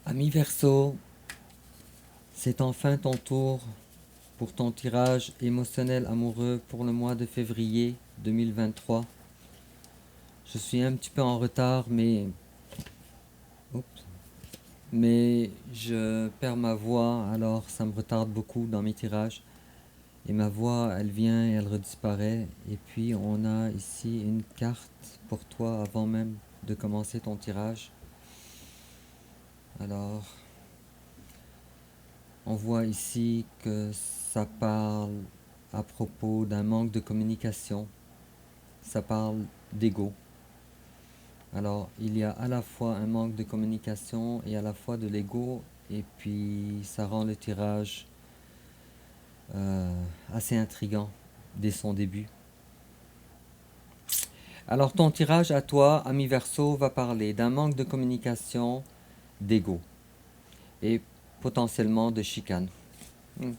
Ami Verseau, c'est enfin ton tour pour ton tirage émotionnel amoureux pour le mois de février 2023. Je suis un petit peu en retard, oups, mais je perds ma voix, alors ça me retarde beaucoup dans mes tirages. Et ma voix, elle vient et elle redisparaît. Et puis on a ici une carte pour toi avant même de commencer ton tirage. Alors, on voit ici que ça parle à propos d'un manque de communication. Ça parle d'ego. Alors, il y a à la fois un manque de communication et à la fois de l'ego. Et puis, ça rend le tirage assez intriguant dès son début. Alors, ton tirage à toi, ami Verseau, va parler d'un manque de communication, d'ego et potentiellement de chicane.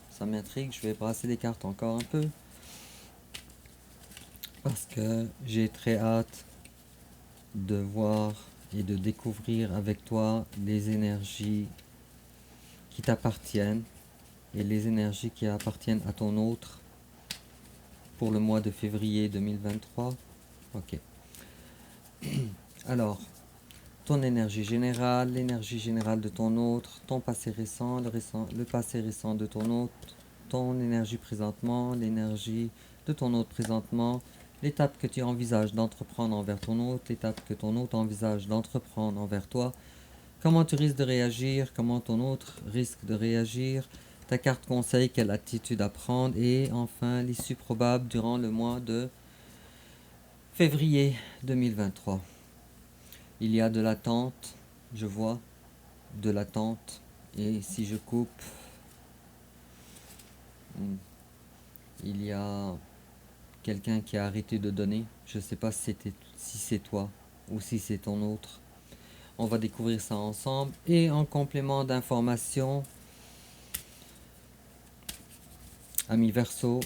Ça m'intrigue, je vais brasser les cartes encore un peu parce que j'ai très hâte de voir et de découvrir avec toi les énergies qui t'appartiennent et les énergies qui appartiennent à ton autre pour le mois de février 2023. Ok. Alors, ton énergie générale, l'énergie générale de ton autre, ton passé récent, le passé récent de ton autre, ton énergie présentement, l'énergie de ton autre présentement, l'étape que tu envisages d'entreprendre envers ton autre, l'étape que ton autre envisage d'entreprendre envers toi, comment tu risques de réagir, comment ton autre risque de réagir, ta carte conseil, quelle attitude à prendre, et enfin l'issue probable durant le mois de février 2023. Il y a de l'attente, je vois, de l'attente, et si je coupe, il y a quelqu'un qui a arrêté de donner. Je ne sais pas si c'est toi ou si c'est ton autre. On va découvrir ça ensemble. Et en complément d'information, ami Verseau,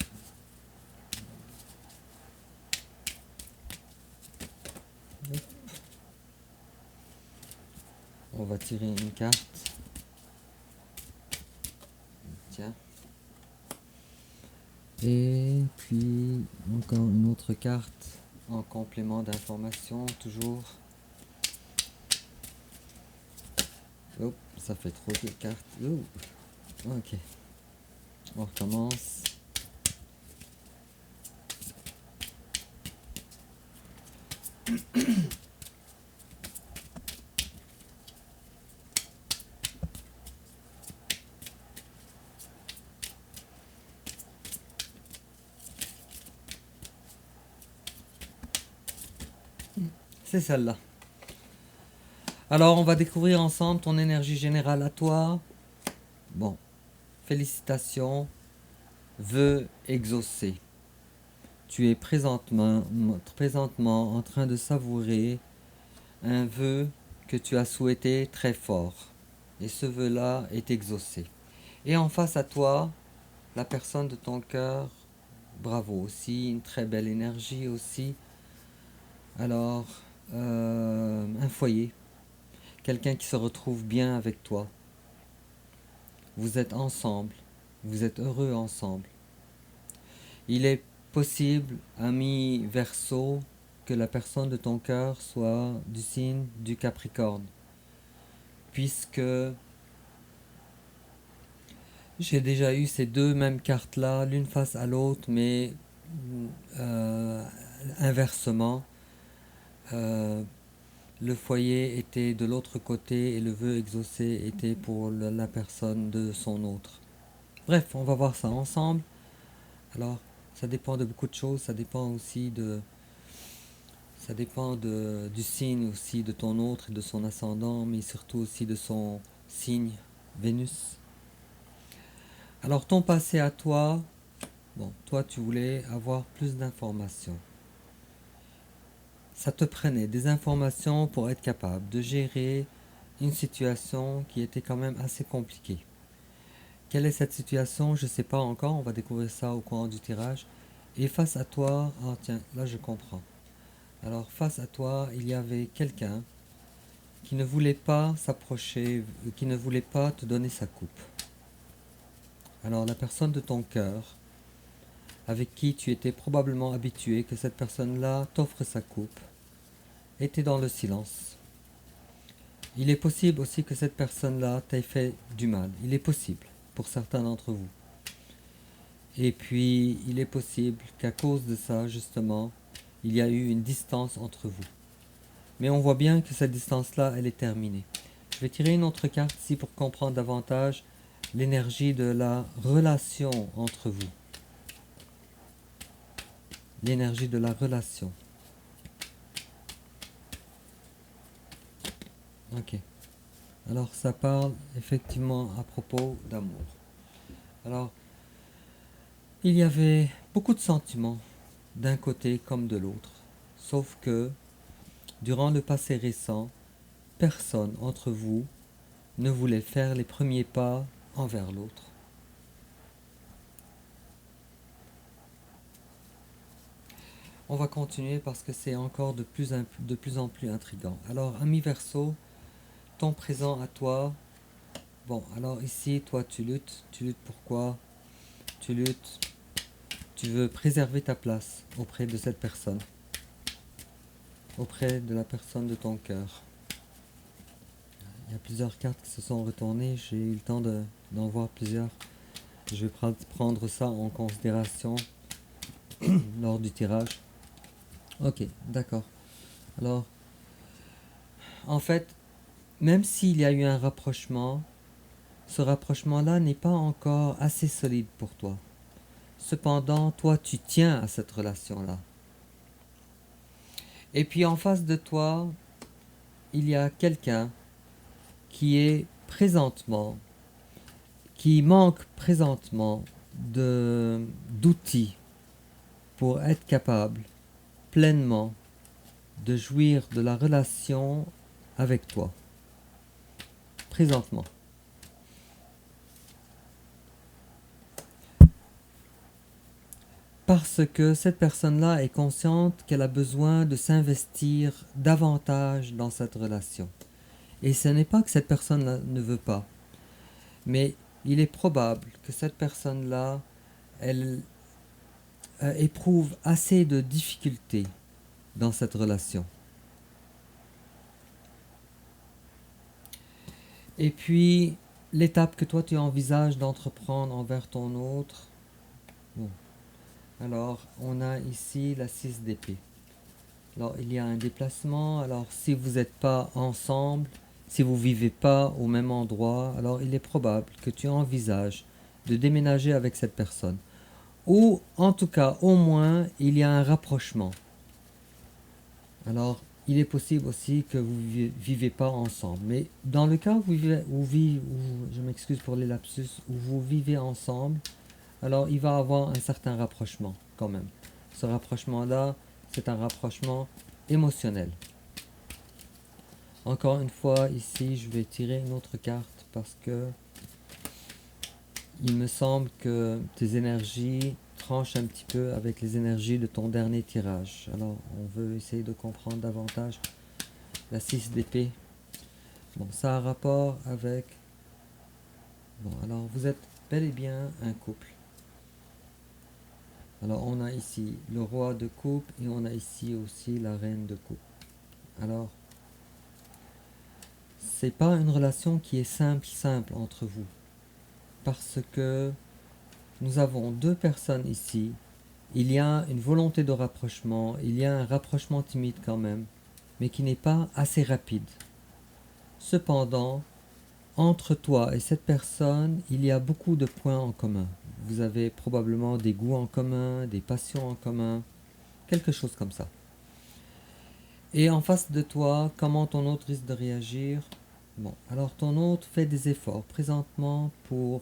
on va tirer une carte. Tiens. Et puis encore une autre carte en complément d'information, toujours. Oh, ça fait trop de cartes. Oh. Ok. On recommence. C'est celle-là. Alors, on va découvrir ensemble ton énergie générale à toi. Bon, félicitations. Vœu exaucé. Tu es présentement en train de savourer un vœu que tu as souhaité très fort. Et ce vœu-là est exaucé. Et en face à toi, la personne de ton cœur, bravo aussi, une très belle énergie aussi. Alors, un foyer, quelqu'un qui se retrouve bien avec toi. Vous êtes ensemble, vous êtes heureux ensemble. Il est possible, ami Verseau, que la personne de ton cœur soit du signe du Capricorne, puisque j'ai déjà eu ces deux mêmes cartes-là, l'une face à l'autre, mais euh, inversement. Euh, le foyer était de l'autre côté et le vœu exaucé était pour la personne de son autre. Bref, on va voir ça ensemble. Alors, ça dépend de beaucoup de choses, ça dépend du signe aussi de ton autre et de son ascendant, mais surtout aussi de son signe, Vénus. Alors, ton passé à toi, bon, toi tu voulais avoir plus d'informations. Ça te prenait des informations pour être capable de gérer une situation qui était quand même assez compliquée. Quelle est cette situation? Je ne sais pas encore, on va découvrir ça au courant du tirage. Et face à toi, ah tiens, là je comprends. Alors face à toi, il y avait quelqu'un qui ne voulait pas s'approcher, qui ne voulait pas te donner sa coupe. Alors la personne de ton cœur, avec qui tu étais probablement habitué que cette personne-là t'offre sa coupe, était dans le silence. Il est possible aussi que cette personne-là t'ait fait du mal. Il est possible pour certains d'entre vous. Et puis, il est possible qu'à cause de ça, justement, il y a eu une distance entre vous. Mais on voit bien que cette distance-là, elle est terminée. Je vais tirer une autre carte ici pour comprendre davantage l'énergie de la relation entre vous. L'énergie de la relation. Ok. Alors, ça parle effectivement à propos d'amour. Alors, il y avait beaucoup de sentiments d'un côté comme de l'autre. Sauf que, durant le passé récent, personne entre vous ne voulait faire les premiers pas envers l'autre. On va continuer parce que c'est encore de plus en plus intriguant. Alors, ami Verseau, ton présent à toi. Bon, alors ici, toi, tu luttes. Tu luttes pourquoi? Tu luttes. Tu veux préserver ta place auprès de cette personne. Auprès de la personne de ton cœur. Il y a plusieurs cartes qui se sont retournées. J'ai eu le temps d'en voir plusieurs. Je vais prendre ça en considération lors du tirage. Ok, d'accord. Alors, en fait, même s'il y a eu un rapprochement, ce rapprochement-là n'est pas encore assez solide pour toi. Cependant, toi, tu tiens à cette relation-là. Et puis en face de toi, il y a quelqu'un qui est présentement, qui manque présentement d'outils pour être capable pleinement de jouir de la relation avec toi. Présentement. Parce que cette personne-là est consciente qu'elle a besoin de s'investir davantage dans cette relation. Et ce n'est pas que cette personne-là ne veut pas, mais il est probable que cette personne-là, elle éprouve assez de difficultés dans cette relation. Et puis, l'étape que toi tu envisages d'entreprendre envers ton autre, bon. Alors, on a ici la 6 d'épée. Alors, il y a un déplacement. Alors, si vous n'êtes pas ensemble, si vous ne vivez pas au même endroit, alors il est probable que tu envisages de déménager avec cette personne. Ou, en tout cas, au moins, il y a un rapprochement. Alors, il est possible aussi que vous ne vivez pas ensemble. Mais dans le cas où je m'excuse pour les lapsus, où vous vivez ensemble, alors il va y avoir un certain rapprochement quand même. Ce rapprochement-là, c'est un rapprochement émotionnel. Encore une fois, ici, je vais tirer une autre carte parce que il me semble que tes énergies tranchent un petit peu avec les énergies de ton dernier tirage. Alors, on veut essayer de comprendre davantage la 6 d'épée. Bon, ça a un rapport avec... Bon, alors vous êtes bel et bien un couple. Alors on a ici le roi de coupe et on a ici aussi la reine de coupe. Alors, c'est pas une relation qui est simple entre vous. Parce que nous avons deux personnes ici. Il y a une volonté de rapprochement, il y a un rapprochement timide quand même, mais qui n'est pas assez rapide. Cependant, entre toi et cette personne, il y a beaucoup de points en commun. Vous avez probablement des goûts en commun, des passions en commun, quelque chose comme ça. Et en face de toi, comment ton autre risque de réagir? Bon, alors ton autre fait des efforts présentement pour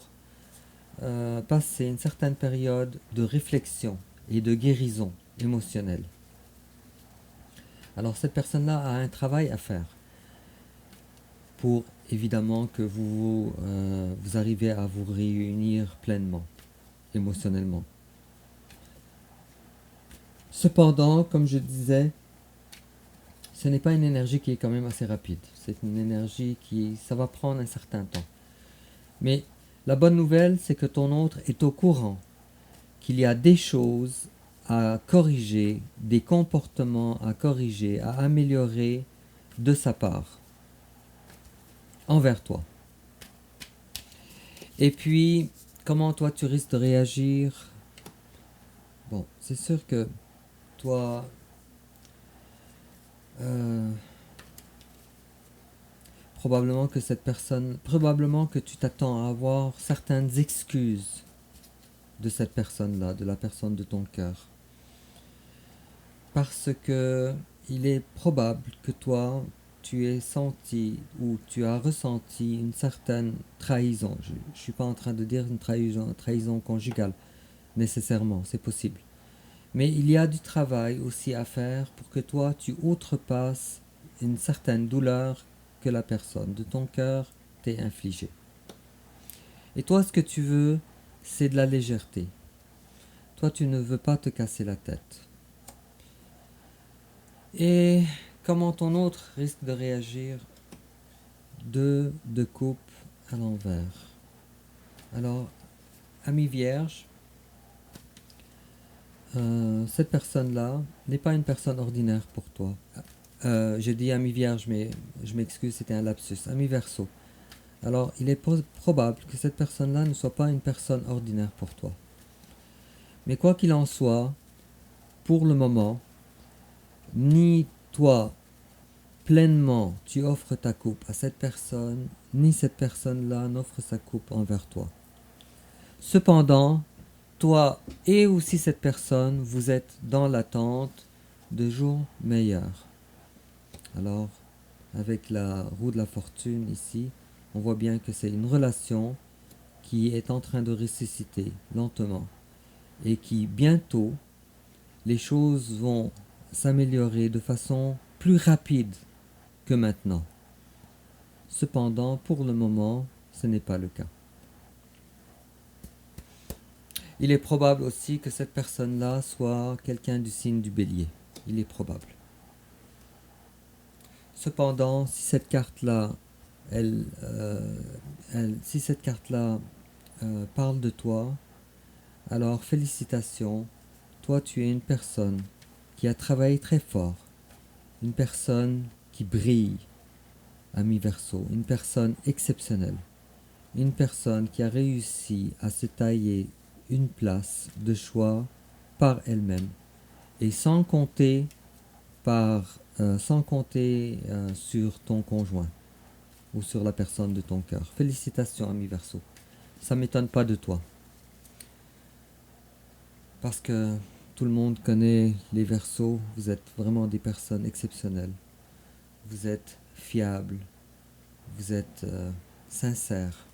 passer une certaine période de réflexion et de guérison émotionnelle. Alors cette personne-là a un travail à faire pour évidemment que vous arrivez à vous réunir pleinement, émotionnellement. Cependant, comme je disais, ce n'est pas une énergie qui est quand même assez rapide. C'est une énergie ça va prendre un certain temps. Mais la bonne nouvelle, c'est que ton autre est au courant qu'il y a des choses à corriger, des comportements à corriger, à améliorer de sa part, envers toi. Et puis, comment toi tu risques de réagir? Bon, c'est sûr que toi, probablement que tu t'attends à avoir certaines excuses de cette personne-là, de la personne de ton cœur. Parce que il est probable que toi, tu aies senti ou tu as ressenti une certaine trahison. Je ne suis pas en train de dire une trahison conjugale, nécessairement, c'est possible. Mais il y a du travail aussi à faire pour que toi, tu outrepasses une certaine douleur que la personne de ton cœur t'ait infligée. Et toi, ce que tu veux, c'est de la légèreté. Toi, tu ne veux pas te casser la tête. Et comment ton autre risque de réagir? Deux de coupe à l'envers. Alors, ami vierge, cette personne-là n'est pas une personne ordinaire pour toi. J'ai dit ami vierge, mais je m'excuse, c'était un lapsus. Ami verseau. Alors, il est probable que cette personne-là ne soit pas une personne ordinaire pour toi. Mais quoi qu'il en soit, pour le moment, ni toi, pleinement, tu offres ta coupe à cette personne, ni cette personne-là n'offre sa coupe envers toi. Cependant, toi et aussi cette personne, vous êtes dans l'attente de jours meilleurs. Alors, avec la roue de la fortune ici, on voit bien que c'est une relation qui est en train de ressusciter lentement et qui bientôt, les choses vont s'améliorer de façon plus rapide que maintenant. Cependant, pour le moment, ce n'est pas le cas. Il est probable aussi que cette personne-là soit quelqu'un du signe du Bélier. Il est probable. Cependant, si cette carte-là, si cette carte-là parle de toi, alors félicitations. Toi, tu es une personne qui a travaillé très fort, une personne qui brille, ami Verseau, une personne exceptionnelle, une personne qui a réussi à se tailler une place de choix par elle-même et sans compter sur ton conjoint ou sur la personne de ton cœur. Félicitations, ami Verseau. Ça ne m'étonne pas de toi. Parce que tout le monde connaît les Verseaux. Vous êtes vraiment des personnes exceptionnelles. Vous êtes fiables. Vous êtes sincères.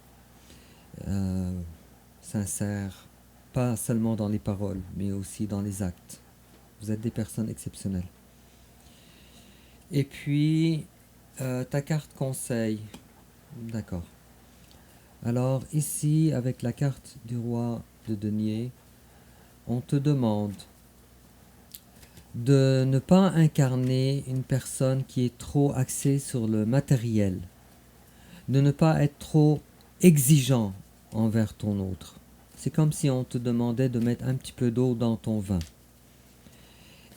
Sincères, pas seulement dans les paroles, mais aussi dans les actes. Vous êtes des personnes exceptionnelles. Et puis, ta carte conseil. D'accord. Alors ici, avec la carte du roi de denier, on te demande de ne pas incarner une personne qui est trop axée sur le matériel, de ne pas être trop exigeant envers ton autre. C'est comme si on te demandait de mettre un petit peu d'eau dans ton vin.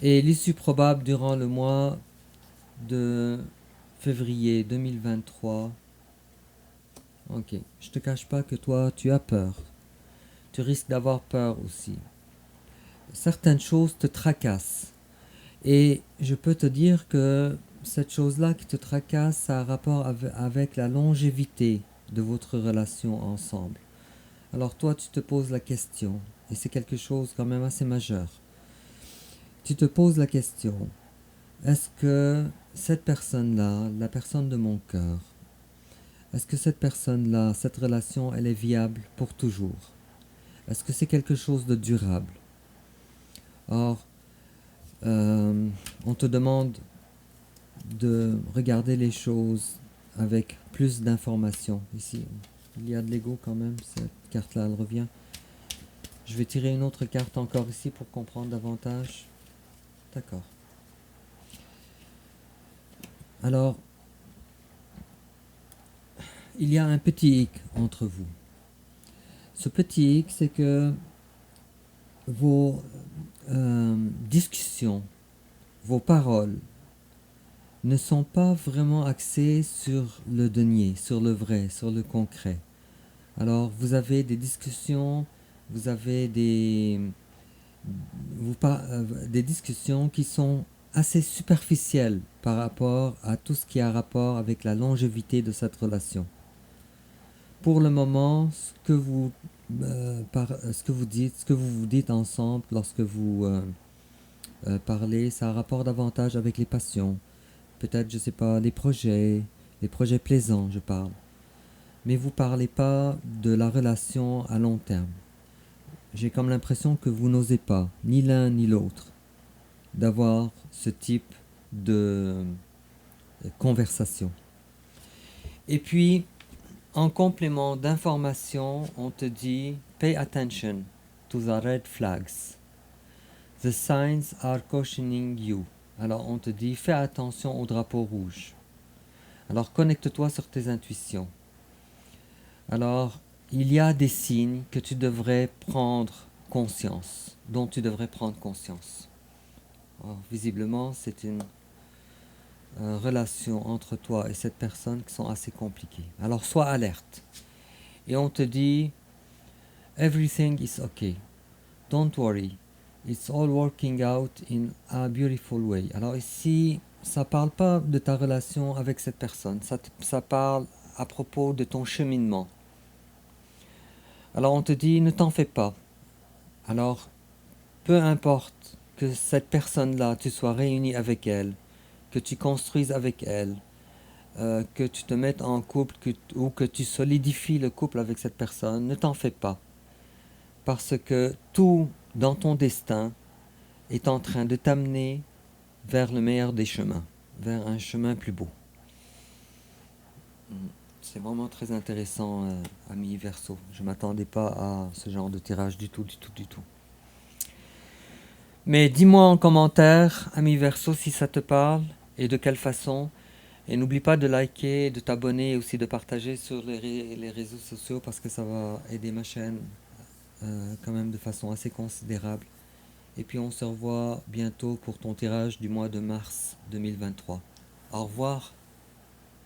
Et l'issue probable durant le mois de février 2023. Ok, je te cache pas que toi, tu as peur. Tu risques d'avoir peur aussi. Certaines choses te tracassent. Et je peux te dire que cette chose-là qui te tracasse, ça a rapport avec la longévité de votre relation ensemble. Alors toi, tu te poses la question, et c'est quelque chose quand même assez majeur. Tu te poses la question, est-ce que cette personne-là, la personne de mon cœur, est-ce que cette personne-là, cette relation, elle est viable pour toujours? Est-ce que c'est quelque chose de durable? Or, on te demande de regarder les choses avec plus d'informations. Ici, il y a de l'ego quand même, cette carte-là, elle revient. Je vais tirer une autre carte encore ici pour comprendre davantage. D'accord. Alors, il y a un petit hic entre vous. Ce petit hic, c'est que vos discussions, vos paroles ne sont pas vraiment axées sur le denier, sur le vrai, sur le concret. Alors, vous avez des discussions, vous avez des discussions qui sont assez superficielles par rapport à tout ce qui a rapport avec la longévité de cette relation. Pour le moment, ce que vous dites, ce que vous vous dites ensemble lorsque vous parlez, ça a rapport davantage avec les passions. Peut-être, je sais pas, les projets plaisants, je parle. Mais vous parlez pas de la relation à long terme. J'ai comme l'impression que vous n'osez pas, ni l'un ni l'autre, d'avoir ce type de conversation. Et puis, en complément d'information, on te dit pay attention to the red flags. The signs are cautioning you. Alors on te dit fais attention au drapeau rouge. Alors connecte-toi sur tes intuitions. Alors il y a des signes que tu devrais prendre conscience, dont tu devrais prendre conscience. Alors, visiblement, c'est une relation entre toi et cette personne qui sont assez compliquées. Alors sois alerte. Et on te dit everything is okay. Don't worry. It's all working out in a beautiful way. Alors ici, ça parle pas de ta relation avec cette personne. Ça parle à propos de ton cheminement. Alors on te dit ne t'en fais pas. Alors peu importe que cette personne-là, tu sois réuni avec elle, que tu construises avec elle, que tu te mettes en couple ou que tu solidifies le couple avec cette personne, ne t'en fais pas. Parce que tout dans ton destin est en train de t'amener vers le meilleur des chemins, vers un chemin plus beau. C'est vraiment très intéressant, ami Verseau. Je ne m'attendais pas à ce genre de tirage du tout, du tout, du tout. Mais dis-moi en commentaire, ami Verseau, si ça te parle et de quelle façon. Et n'oublie pas de liker, de t'abonner et aussi de partager sur les réseaux sociaux parce que ça va aider ma chaîne quand même de façon assez considérable. Et puis on se revoit bientôt pour ton tirage du mois de mars 2023. Au revoir.